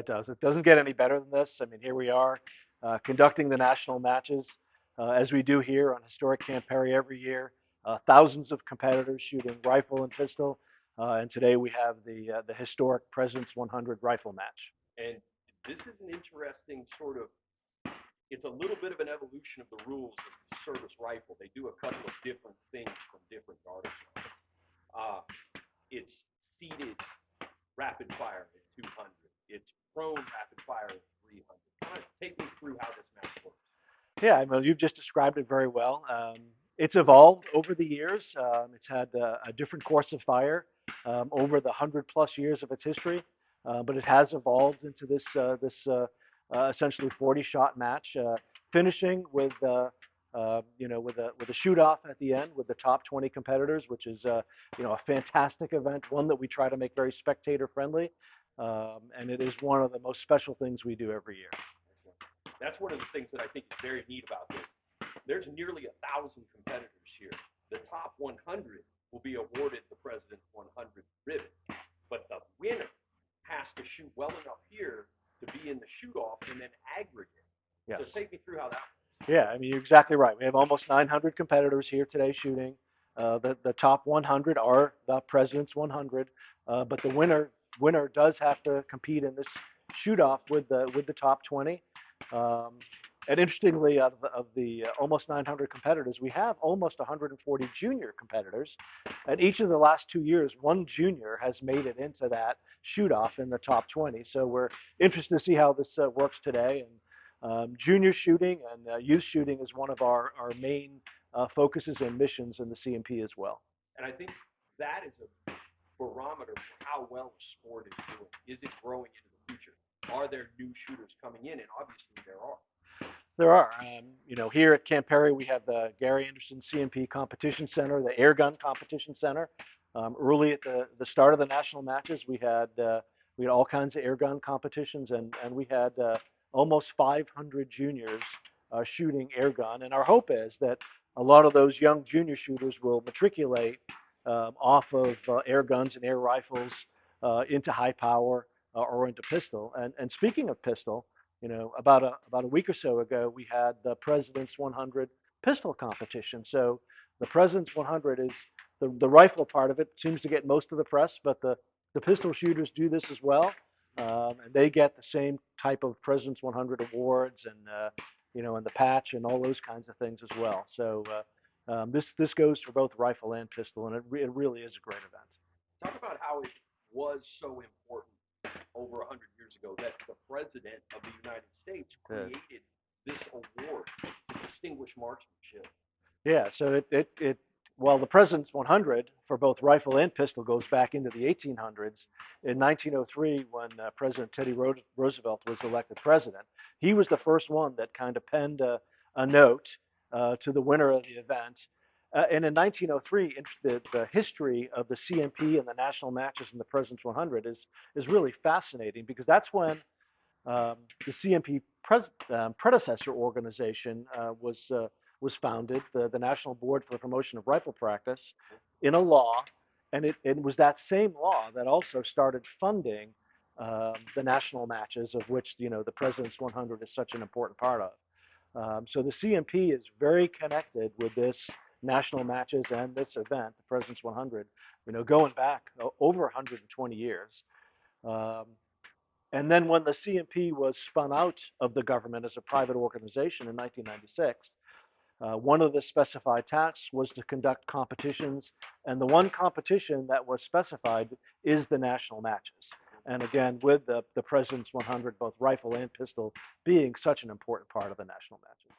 it does. It doesn't get any better than this. I mean, here we are conducting the national matches as we do here on historic Camp Perry every year. Thousands of competitors shooting rifle and pistol, and today we have the historic President's 100 rifle match. And this is an interesting sort of, it's a little bit of an evolution of the rules of the service rifle. They do a couple of different things from different guard sergeants. It's seated rapid fire at 200. It's prone rapid fire at 300. Kind of take me through how this match works. Yeah, well, you've just described it very well. It's evolved over the years. It's had a different course of fire over the 100+ years of its history, but it has evolved into this essentially 40-shot match, finishing with with a shoot off at the end with the top 20 competitors, which is a fantastic event, one that we try to make very spectator friendly, and it is one of the most special things we do every year. That's one of the things that I think is very neat about this. There's nearly 1,000 competitors here. The top 100 will be awarded the President's 100 ribbon, but the winner has to shoot well enough here to be in the shoot-off and then aggregate. Yes. So take me through how that works. Yeah, I mean, you're exactly right. We have almost 900 competitors here today shooting. The top 100 are the President's 100, but the winner does have to compete in this shoot-off with the top 20. And interestingly, of the almost 900 competitors, we have almost 140 junior competitors. And each of the last 2 years, one junior has made it into that shoot-off in the top 20. So we're interested to see how this works today. And junior shooting and youth shooting is one of our main focuses and missions in the CMP as well. And I think that is a barometer for how well the sport is doing. Is it growing into the future? Are there new shooters coming in? And obviously there are. There are. Here at Camp Perry, we have the Gary Anderson CMP Competition Center, the Air Gun Competition Center. Early at the start of the national matches, we had all kinds of air gun competitions, and we had almost 500 juniors shooting air gun. And our hope is that a lot of those young junior shooters will matriculate off of air guns and air rifles into high power or into pistol. And speaking of pistol, about a week or so ago, we had the President's 100 pistol competition. So the President's 100 is the rifle part of it seems to get most of the press, but the pistol shooters do this as well, and they get the same type of President's 100 awards and the patch and all those kinds of things as well. So this goes for both rifle and pistol, and it really is a great event. Talk about how it was so important over 100 years ago that the President of the United States created this award to distinguish marksmanship. Yeah, so well, the President's 100 for both rifle and pistol goes back into the 1800s. In 1903, when President Teddy Roosevelt was elected president, he was the first one that kind of penned a note to the winner of the event. And in 1903, the history of the CMP and the national matches in the President's 100 is really fascinating, because that's when the CMP predecessor organization was founded, the National Board for the Promotion of Rifle Practice, in a law, and it was that same law that also started funding the national matches, of which the President's 100 is such an important part of. So the CMP is very connected with this national matches and this event, the President's 100, going back over 120 years. And then when the CMP was spun out of the government as a private organization in 1996, one of the specified tasks was to conduct competitions, and the one competition that was specified is the national matches. And again, with the President's 100, both rifle and pistol being such an important part of the national matches.